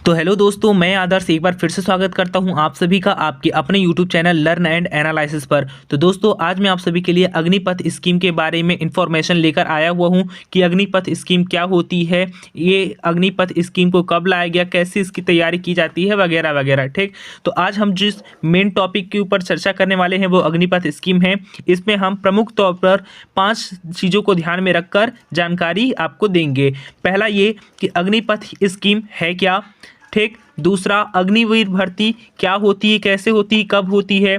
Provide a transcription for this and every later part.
तो हेलो दोस्तों, मैं आदर्श एक बार फिर से स्वागत करता हूं आप सभी का आपके अपने YouTube channel learn and analysis पर। तो दोस्तों, आज मैं आप सभी के लिए अग्निपथ स्कीम के बारे में इंफॉर्मेशन लेकर आया हुआ हूं कि अग्निपथ स्कीम क्या होती है, ये अग्निपथ स्कीम को कब लाया गया, कैसे इसकी तैयारी की जाती है, वगैरह वगैरह। ठीक, तो आज हम जिस मेन टॉपिक के ऊपर चर्चा करने वाले हैं वो अग्निपथ स्कीम है। इसमें हम प्रमुख तौर पर 5 चीज़ों को ध्यान में रखकर जानकारी आपको देंगे। पहला ये कि अग्निपथ स्कीम है क्या। ठीक, दूसरा अग्निवीर भर्ती क्या होती है, कैसे होती है, कब होती है।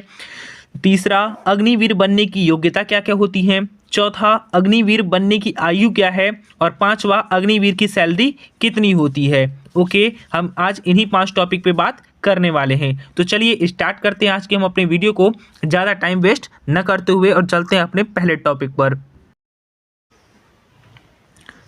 तीसरा अग्निवीर बनने की योग्यता क्या क्या होती है। चौथा अग्निवीर बनने की आयु क्या है। और पांचवा अग्निवीर की सैलरी कितनी होती है। ओके, हम आज इन्हीं 5 टॉपिक पे बात करने वाले हैं। तो चलिए स्टार्ट करते हैं आज के हम अपने वीडियो को, ज़्यादा टाइम वेस्ट न करते हुए, और चलते हैं अपने पहले टॉपिक पर।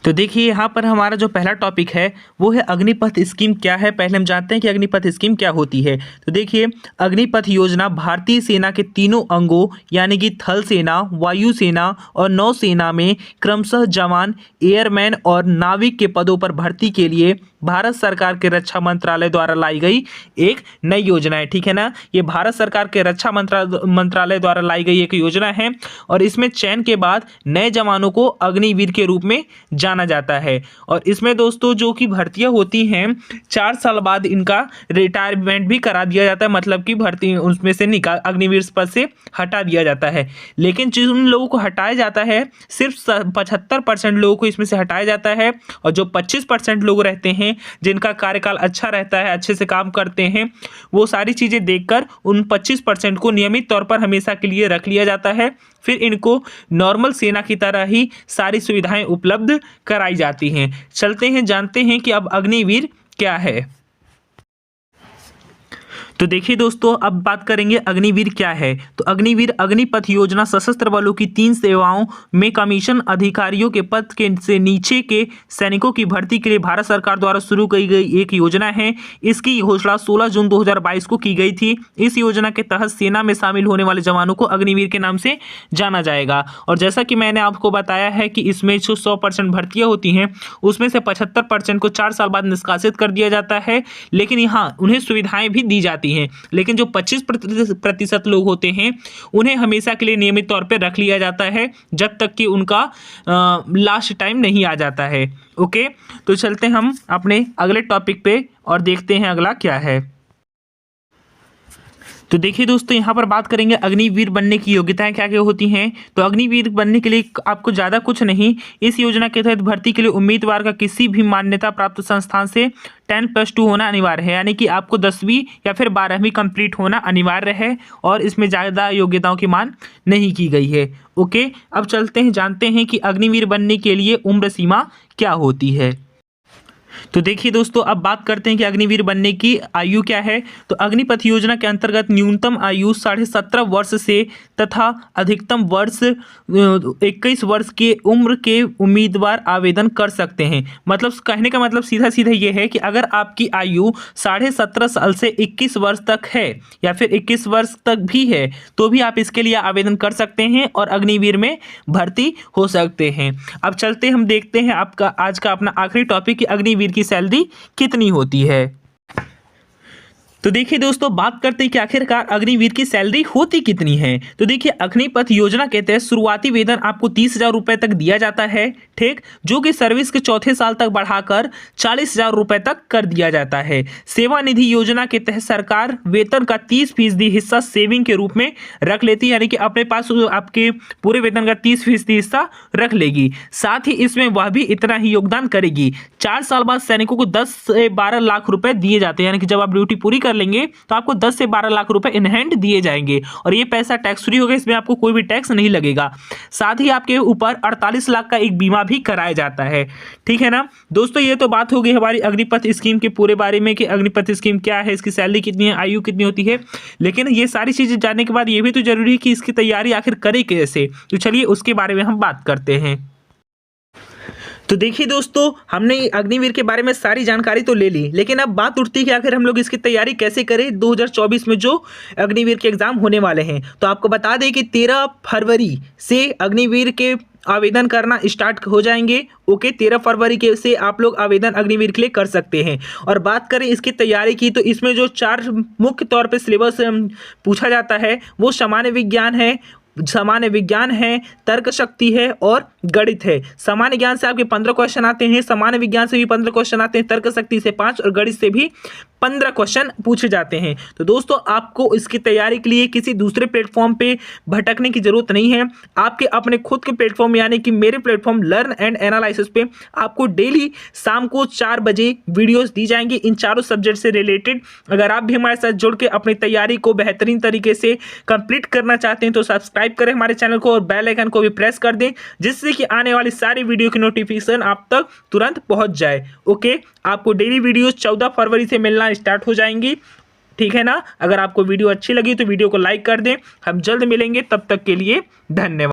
तो देखिए, यहाँ पर हमारा जो पहला टॉपिक है वो है अग्निपथ स्कीम क्या है। पहले हम जानते हैं कि अग्निपथ स्कीम क्या होती है। तो देखिए, अग्निपथ योजना भारतीय सेना के तीनों अंगों यानी कि थल सेना, वायुसेना और नौसेना में क्रमशः जवान, एयरमैन और नाविक के पदों पर भर्ती के लिए भारत सरकार के रक्षा मंत्रालय द्वारा लाई गई एक नई योजना है। ठीक है ना, ये भारत सरकार के रक्षा मंत्रालय द्वारा लाई गई एक योजना है और इसमें चयन के बाद नए जवानों को अग्निवीर के रूप में जाना जाता है। और इसमें दोस्तों जो कि भर्तियां होती हैं 4 साल बाद इनका रिटायरमेंट भी करा दिया जाता है, मतलब कि भर्ती उसमें से निकाल अग्निवीर पद से हटा दिया जाता है। लेकिन जिन लोगों को हटाया जाता है सिर्फ 75% लोगों को इसमें से हटाया जाता है, और जो 25% लोग रहते हैं जिनका कार्यकाल अच्छा रहता है, अच्छे से काम करते हैं, वो सारी चीजें देखकर उन 25% को नियमित तौर पर हमेशा के लिए रख लिया जाता है। फिर इनको नॉर्मल सेना की तरह ही सारी सुविधाएं उपलब्ध कराई जाती हैं। चलते हैं, जानते हैं कि अब अग्निवीर क्या है। तो देखिए दोस्तों, अब बात करेंगे अग्निवीर क्या है। तो अग्निवीर अग्निपथ योजना सशस्त्र बलों की 3 सेवाओं में कमीशन अधिकारियों के पद के से नीचे के सैनिकों की भर्ती के लिए भारत सरकार द्वारा शुरू की गई एक योजना है। इसकी घोषणा 16 जून 2022 को की गई थी। इस योजना के तहत सेना में शामिल होने वाले जवानों को अग्निवीर के नाम से जाना जाएगा। और जैसा कि मैंने आपको बताया है कि इसमें जो 100% भर्तियां होती हैं उसमें से 75% को 4 साल बाद निष्कासित कर दिया जाता है, लेकिन यहाँ उन्हें सुविधाएं भी दी जाती हैं। लेकिन जो 25% लोग होते हैं उन्हें हमेशा के लिए नियमित तौर पर रख लिया जाता है जब तक कि उनका लास्ट टाइम नहीं आ जाता है। ओके, तो चलते हैं हम अपने अगले टॉपिक पे और देखते हैं अगला क्या है। तो देखिए दोस्तों, यहाँ पर बात करेंगे अग्निवीर बनने की योग्यताएं क्या क्या होती हैं। तो अग्निवीर बनने के लिए आपको ज़्यादा कुछ नहीं, इस योजना के तहत भर्ती के लिए उम्मीदवार का किसी भी मान्यता प्राप्त संस्थान से 10+2 होना अनिवार्य है, यानी कि आपको 10वीं या फिर 12वीं कंप्लीट होना अनिवार्य है और इसमें ज़्यादा योग्यताओं की मांग नहीं की गई है। ओके, अब चलते हैं, जानते हैं कि अग्निवीर बनने के लिए उम्र सीमा क्या होती है। तो देखिए दोस्तों, अब बात करते हैं कि अग्निवीर बनने की आयु क्या है। तो अग्निपथ योजना के अंतर्गत न्यूनतम आयु 17.5 वर्ष से तथा अधिकतम वर्ष 21 वर्ष के उम्र के उम्मीदवार आवेदन कर सकते हैं। मतलब कहने का मतलब सीधा सीधा ये है कि अगर आपकी आयु 17.5 साल से 21 वर्ष तक है या फिर 21 वर्ष तक भी है तो भी आप इसके लिए आवेदन कर सकते हैं और अग्निवीर में भर्ती हो सकते हैं। अब चलते हम देखते हैं आपका आज का अपना आखिरी टॉपिक कि अग्निवीर की सैलरी कितनी होती है। तो देखिए दोस्तों, बात करते हैं कि आखिरकार अग्निवीर की सैलरी होती कितनी है। तो देखिए, अग्निपथ योजना के तहत शुरुआती वेतन आपको 30,000 रुपए तक दिया जाता है। ठीक, जो कि सर्विस के चौथे साल तक बढ़ाकर 40,000 रुपए तक कर दिया जाता है। सेवा निधि योजना के तहत सरकार वेतन का 30% हिस्सा सेविंग के रूप में रख लेती है, यानी कि अपने पास आपके पूरे वेतन का 30% हिस्सा रख लेगी। साथ ही इसमें वह भी इतना ही योगदान करेगी। 4 साल बाद सैनिकों को 10 से 12 लाख रुपए दिए जाते हैं, यानी कि जब आप ड्यूटी पूरी कर लेंगे तो आपको 10 से 12 लाख रुपए इन हैंड दिए जाएंगे और ये पैसा टैक्स फ्री होगा, इसमें आपको कोई भी टैक्स नहीं लगेगा। साथ ही आपके ऊपर 48 लाख का एक बीमा भी कराया जाता है। ठीक है ना दोस्तों, ये तो बात हो गई हमारी अग्निपथ स्कीम के पूरे बारे में कि अग्निपथ स्कीम क्या है, इसकी सैलरी कितनी है, आयु कितनी होती है। लेकिन ये सारी चीजें जानने के बाद ये भी तो जरूरी है कि इसकी तैयारी आखिर करें कैसे। तो चलिए उसके बारे में हम बात करते हैं। तो देखिए दोस्तों, हमने अग्निवीर के बारे में सारी जानकारी तो ले ली, लेकिन अब बात उठती है कि आखिर हम लोग इसकी तैयारी कैसे करें 2024 में जो अग्निवीर के एग्जाम होने वाले हैं। तो आपको बता दें कि 13 फरवरी से अग्निवीर के आवेदन करना स्टार्ट हो जाएंगे। ओके, 13 फरवरी के से आप लोग आवेदन अग्निवीर के लिए कर सकते हैं। और बात करें इसकी तैयारी की, तो इसमें जो 4 मुख्य तौर पे सिलेबस पूछा जाता है वो सामान्य विज्ञान है, तर्क शक्ति है और गणित है। सामान्य ज्ञान से आपके 15 क्वेश्चन आते हैं, सामान्य विज्ञान से भी 15 क्वेश्चन आते हैं, तर्क शक्ति से 5 और गणित से भी 15 क्वेश्चन पूछे जाते हैं। तो दोस्तों, आपको इसकी तैयारी के लिए किसी दूसरे प्लेटफॉर्म पे भटकने की जरूरत नहीं है। आपके अपने खुद के प्लेटफॉर्म यानी कि मेरे प्लेटफॉर्म लर्न एंड एनालिसिस पे आपको डेली शाम को 4 बजे वीडियोस दी जाएंगी इन चारों सब्जेक्ट से रिलेटेड। अगर आप भी हमारे साथ जुड़ के अपनी तैयारी को बेहतरीन तरीके से कंप्लीट करना चाहते हैं तो सब्सक्राइब करें हमारे चैनल को और बेल आइकन को भी प्रेस कर दें, जिससे कि आने वाली सारी वीडियो की नोटिफिकेशन आप तक तुरंत पहुंच जाए। ओके, आपको डेली वीडियोस 14 फरवरी से मिलना स्टार्ट हो जाएंगी, ठीक है ना। अगर आपको वीडियो अच्छी लगी तो वीडियो को लाइक कर दें। हम जल्द मिलेंगे, तब तक के लिए धन्यवाद।